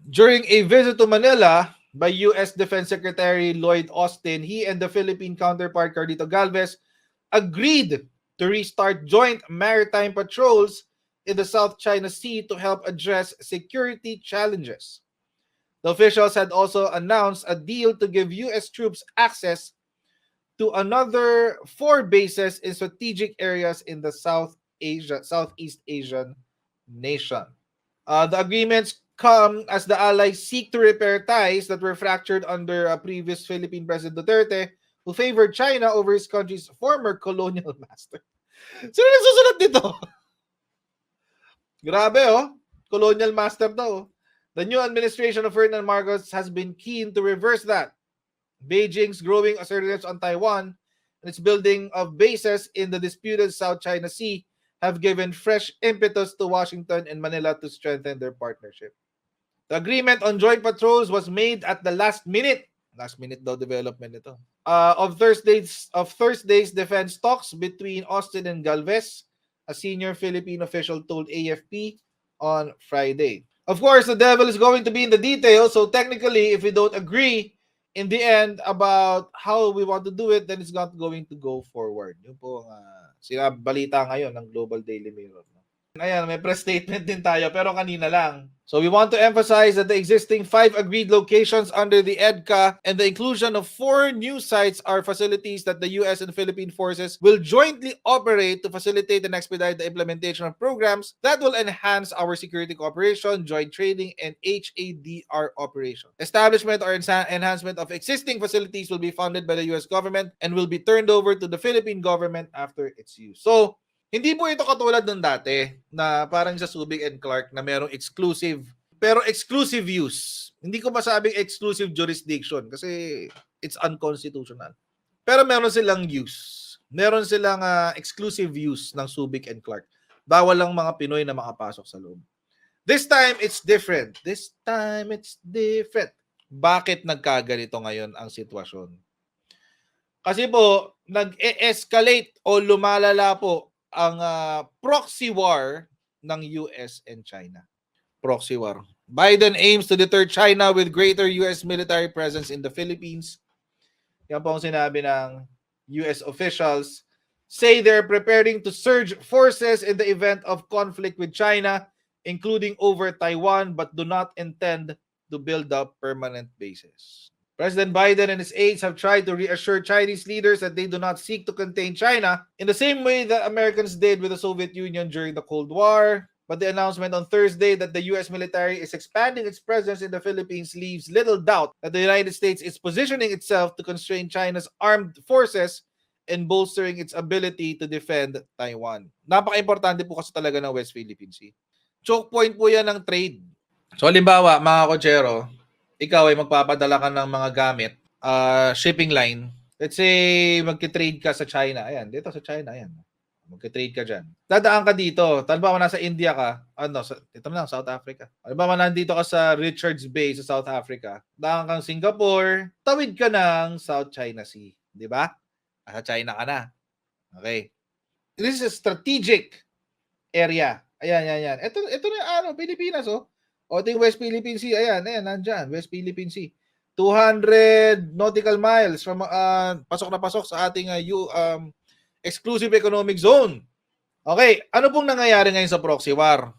During a visit to Manila by U.S. Defense Secretary Lloyd Austin, he and the Philippine counterpart Carlito Galvez agreed to restart joint maritime patrols in the South China Sea to help address security challenges. The officials had also announced a deal to give U.S. troops access to another 4 bases in strategic areas in the Southeast Asian nation. The agreements come as the allies seek to repair ties that were fractured under previous Philippine President Duterte, who favored China over his country's former colonial master. Sino nagsusulat dito? Grabe oh. Colonial master daw. The new administration of Ferdinand Marcos has been keen to reverse that. Beijing's growing assertiveness on Taiwan and its building of bases in the disputed South China Sea have given fresh impetus to Washington and Manila to strengthen their partnership. The agreement on joint patrols was made at the last minute. Last minute daw development ito. Of Thursday's defense talks between Austin and Galvez, a senior Philippine official told AFP on Friday. Of course, the devil is going to be in the details. So technically, if we don't agree in the end about how we want to do it, then it's not going to go forward. Yun po ang sinabalita ngayon ng Global Daily Mirror. Ayan, may press statement din tayo pero kanina lang. So we want to emphasize that the existing 5 agreed locations under the EDCA and the inclusion of 4 new sites are facilities that the U.S. and Philippine forces will jointly operate to facilitate and expedite the implementation of programs that will enhance our security cooperation, joint training, and HADR operation. Establishment or enhancement of existing facilities will be funded by the U.S. government and will be turned over to the Philippine government after its use. So, hindi po ito katulad ng dati na parang sa Subic and Clark na merong exclusive, pero exclusive use. Hindi ko masabing exclusive jurisdiction kasi it's unconstitutional. Pero meron silang use. Meron silang exclusive use ng Subic and Clark. Bawal lang mga Pinoy na makapasok sa loob. This time, it's different. This time, it's different. Bakit nagkaganito ngayon ang sitwasyon? Kasi po, nag-e-escalate o lumalala po ang proxy war ng US and China. Proxy war. Biden aims to deter China with greater US military presence in the Philippines. Yan po ang sinabi ng US officials. Say they're preparing to surge forces in the event of conflict with China, including over Taiwan, but do not intend to build up permanent bases. President Biden and his aides have tried to reassure Chinese leaders that they do not seek to contain China in the same way that Americans did with the Soviet Union during the Cold War. But the announcement on Thursday that the U.S. military is expanding its presence in the Philippines leaves little doubt that the United States is positioning itself to constrain China's armed forces and bolstering its ability to defend Taiwan. Napaka-importante po kasi talaga ng West Philippine Sea. Choke point po yan ng trade. So, halimbawa, mga kotsero, ikaw ay magpapadala ka ng mga gamit, shipping line. Let's say, magkitrade ka sa China. Ayan, dito sa China, ayan. Magkitrade ka dyan. Dadaan ka dito. Halimbawa, nasa India ka. Dito na, South Africa. Halimbawa, nandito ka sa Richards Bay sa South Africa. Daan kang Singapore. Tawid ka ng South China Sea. Di ba? Sa China ka na. Okay. This is a strategic area. Ayan. Ito na, Pilipinas, oh. O, ito yung West Philippine Sea. Ayan, nandyan. West Philippine Sea. 200 nautical miles from pasok na pasok sa ating exclusive economic zone. Okay, ano pong nangyayari ngayon sa proxy war?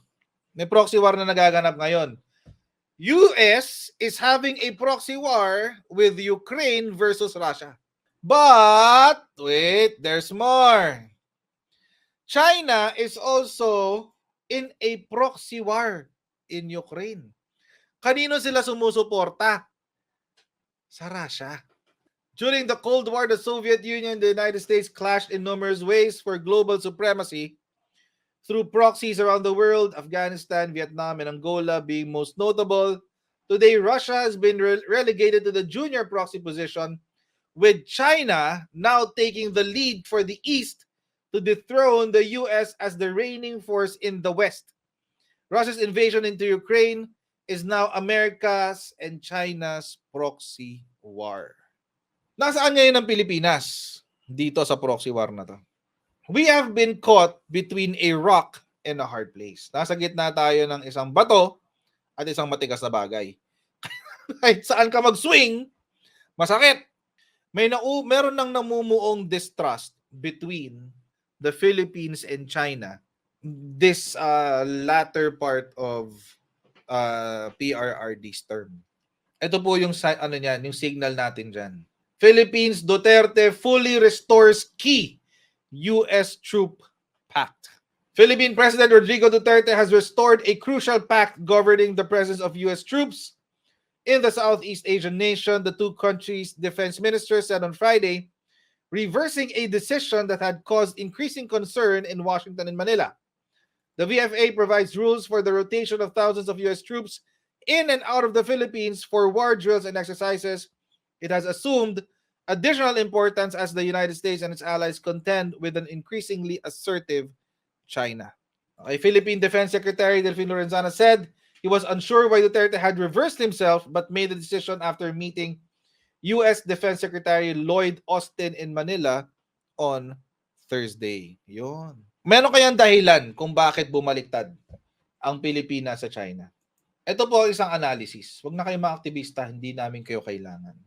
May proxy war na nagaganap ngayon. US is having a proxy war with Ukraine versus Russia. But, wait, there's more. China is also in a proxy war in Ukraine. Kanino sila sumusuporta? Sa Russia. During the Cold War, the Soviet Union and the United States clashed in numerous ways for global supremacy through proxies around the world, Afghanistan, Vietnam, and Angola being most notable. Today, Russia has been relegated to the junior proxy position, with China now taking the lead for the East to dethrone the US as the reigning force in the West. Russia's invasion into Ukraine is now America's and China's proxy war. Nasaan ngayon ang Pilipinas dito sa proxy war na to? We have been caught between a rock and a hard place. Nasa gitna tayo ng isang bato at isang matigas na bagay. Kahit saan ka mag-swing, masakit. Meron nang namumuong distrust between the Philippines and China. This latter part of PRRD's term. Ito po yung yung signal natin diyan. Philippines, Duterte fully restores key US troop pact. Philippine President Rodrigo Duterte has restored a crucial pact governing the presence of US troops in the Southeast Asian nation, the two countries' defense ministers said on Friday, reversing a decision that had caused increasing concern in Washington and Manila. The VFA provides rules for the rotation of thousands of US troops in and out of the Philippines for war drills and exercises. It has assumed additional importance as the United States and its allies contend with an increasingly assertive China. A Philippine Defense Secretary Delfin Lorenzana said he was unsure why Duterte had reversed himself but made the decision after meeting U.S. Defense Secretary Lloyd Austin in Manila on Thursday. Yun. Meron kayang dahilan kung bakit bumaliktad ang Pilipinas sa China? Ito po isang analysis. Huwag na kayo mga aktivista, hindi namin kayo kailangan.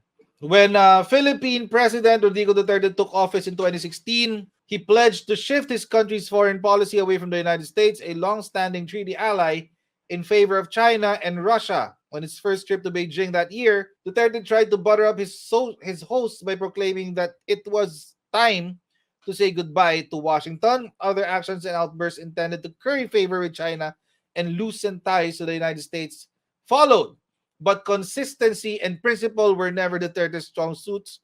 When Philippine President Rodrigo Duterte took office in 2016, he pledged to shift his country's foreign policy away from the United States, a long-standing treaty ally, in favor of China and Russia. On his first trip to Beijing that year, Duterte tried to butter up his hosts by proclaiming that it was time to say goodbye to Washington. Other actions and outbursts intended to curry favor with China and loosen ties to the United States followed. But consistency and principle were never Duterte's strong suits.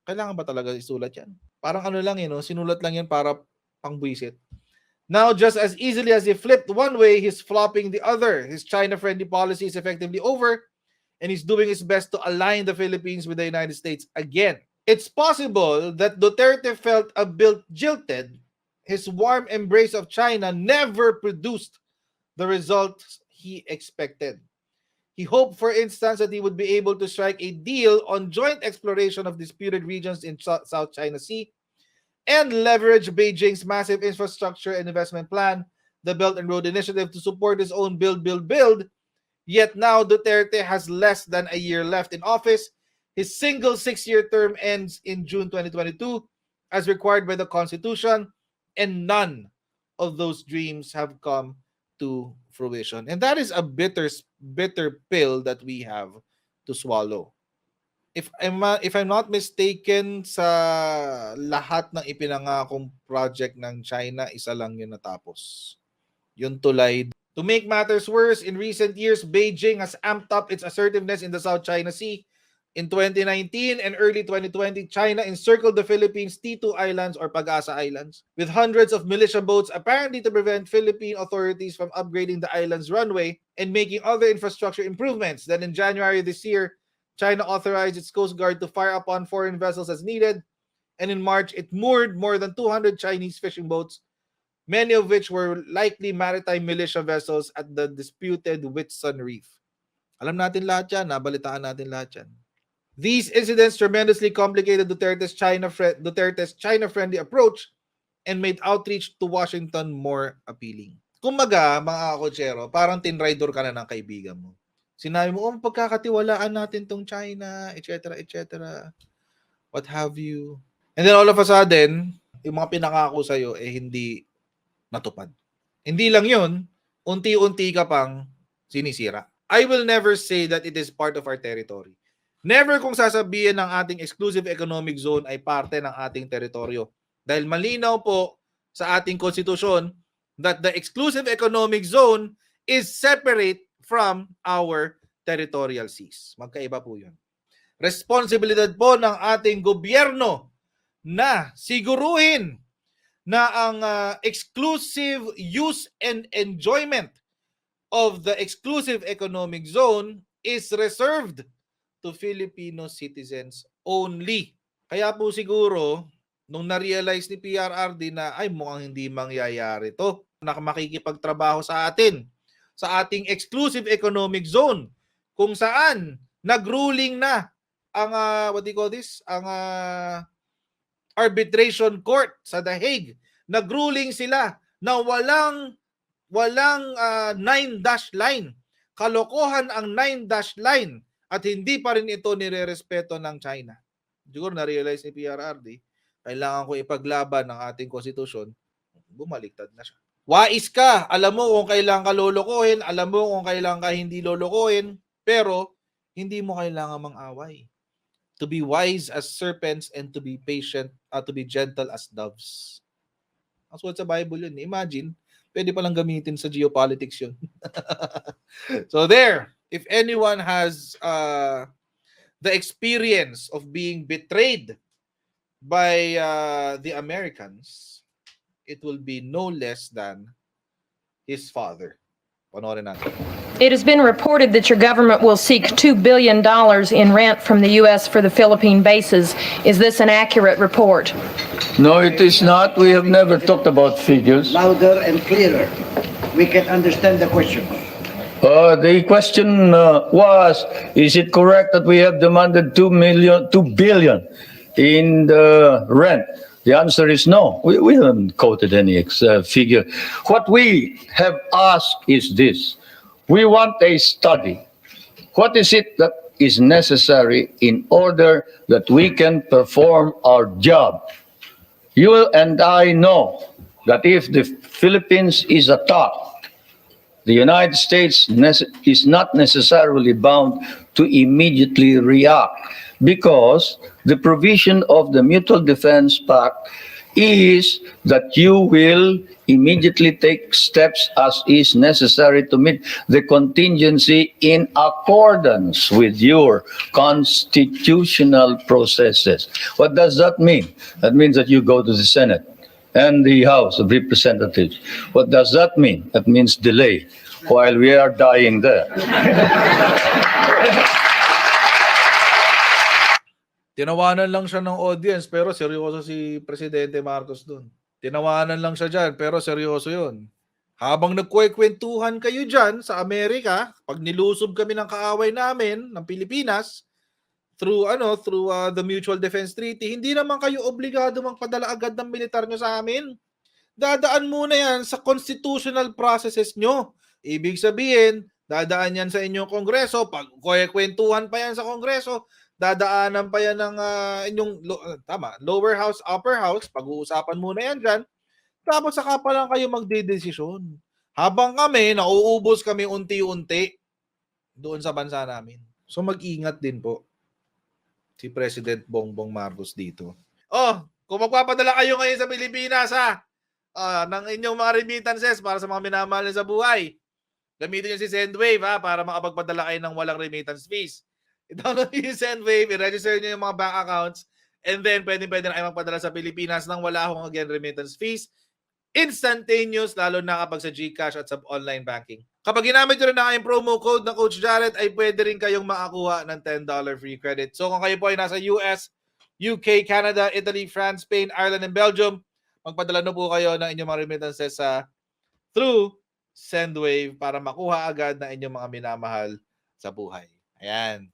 Kailangan ba talaga isulat yan? Parang ano lang yun, sinulat lang yan para pangbuisit. Now, just as easily as he flipped one way, he's flopping the other. His China-friendly policy is effectively over, and he's doing his best to align the Philippines with the United States again. It's possible that Duterte felt a bit jilted. His warm embrace of China never produced the results he expected. He hoped, for instance, that he would be able to strike a deal on joint exploration of disputed regions in South China Sea and leverage Beijing's massive infrastructure and investment plan, the Belt and Road Initiative, to support his own build. Yet now Duterte has less than a year left in office. His single 6-year term ends in June 2022, as required by the Constitution, and none of those dreams have come to fruition. And that is a bitter pill that we have to swallow. If I'm not mistaken, sa lahat ng ipinangakong project ng China, isa lang yun natapos. Yung tulay. To make matters worse, in recent years, Beijing has amped up its assertiveness in the South China Sea. In 2019 and early 2020, China encircled the Philippines' T2 Islands or Pag-asa Islands with hundreds of militia boats, apparently to prevent Philippine authorities from upgrading the island's runway and making other infrastructure improvements. Then in January this year, China authorized its Coast Guard to fire upon foreign vessels as needed, and in March, it moored more than 200 Chinese fishing boats, many of which were likely maritime militia vessels at the disputed Whitsun Reef. Alam natin lahat yan, nabalitaan natin lahat yan. These incidents tremendously complicated Duterte's China-friendly approach and made outreach to Washington more appealing. Kumbaga, mga kakotsero, parang tinrider ka na ng kaibigan mo. Sinabi mo, pagkakatiwalaan natin tong China, etc., etc., what have you. And then all of a sudden, yung mga pinangako sa'yo, hindi natupad. Hindi lang yun, unti-unti ka pang sinisira. I will never say that it is part of our territory. Never kung sasabihin ng ating exclusive economic zone ay parte ng ating teritoryo. Dahil malinaw po sa ating konstitusyon that the exclusive economic zone is separate from our territorial seas. Magkaiba po yun. Responsibilidad po ng ating gobyerno na siguruhin na ang exclusive use and enjoyment of the exclusive economic zone is reserved to Filipino citizens only. Kaya po siguro, nung na-realize ni PRRD na ay mukhang hindi mangyayari to, na makikipagtrabaho sa atin, sa ating exclusive economic zone, kung saan nag-ruling na ang, what do you call this? Ang arbitration court sa The Hague. Nag-ruling sila na walang 9-dash line Kalokohan ang 9-dash line at hindi pa rin ito nirerespeto ng China. Siguro na-realize ni PRRD, kailangan ko ipaglaban ng ating konstitusyon, bumaliktad na siya. Wais ka, alam mo kung kailan ka lolokohin, alam mo kung kailan ka hindi lolokohin, pero hindi mo kailangan mang-away. To be wise as serpents and to be patient, to be gentle as doves. Ang sulat sa Bible yun. Imagine, pwede palang gamitin sa geopolitics yun. So there, if anyone has the experience of being betrayed by the Americans, it will be no less than his father. Panoorin natin. It has been reported that your government will seek $2 billion in rent from the U.S. for the Philippine bases. Is this an accurate report? No, it is not. We have never talked about figures. Louder and clearer. We can understand the question. The question was, is it correct that we have demanded $2 billion in the rent? The answer is no. We haven't quoted any figure. What we have asked is this. We want a study. What is it that is necessary in order that we can perform our job? You and I know that if the Philippines is attacked, the United States is not necessarily bound to immediately react, because the provision of the Mutual Defense Pact is that you will immediately take steps as is necessary to meet the contingency in accordance with your constitutional processes. What does that mean? That means that you go to the Senate and the House of Representatives. What does that mean? That means delay while we are dying there. Tinawanan lang siya ng audience pero seryoso si Presidente Marcos dun. Tinawanan lang siya dyan pero seryoso yun. Habang nagkwekwentuhan kayo dyan sa Amerika, pag nilusob kami ng kaaway namin, ng Pilipinas, through the Mutual Defense Treaty, hindi naman kayo obligado magpadala agad ng militar nyo sa amin. Dadaan muna yan sa constitutional processes nyo. Ibig sabihin, dadaan yan sa inyong kongreso. Pag kwekwentuhan pa yan sa kongreso, dadaanan pa yan ng inyong lower house, upper house. Pag-uusapan muna yan dyan. Tapos saka pa lang kayo magdedesisyon. Habang kami, nauubos kami unti-unti doon sa bansa namin. So mag-ingat din po si President Bongbong Marcos dito. Kung magpapadala kayo ngayon sa Pilipinas ng inyong mga remittances para sa mga minamahal sa buhay, gamitin nyo si Sendwave para makapagpadala kayo ng walang remittance fees. I-download nyo yung Sendwave, i-register nyo yung mga bank accounts, and then pwede na kayo magpadala sa Pilipinas nang wala akong remittance fees. Instantaneous, lalo na kapag sa GCash at sa online banking. Kapag ginamit nyo rin na kayong promo code ng Coach Jarret, ay pwede rin kayong makakuha ng $10 free credit. So kung kayo po ay nasa US, UK, Canada, Italy, France, Spain, Ireland, and Belgium, magpadala na po kayo ng inyong mga remittances through Sendwave para makuha agad na inyong mga minamahal sa buhay. Ayan.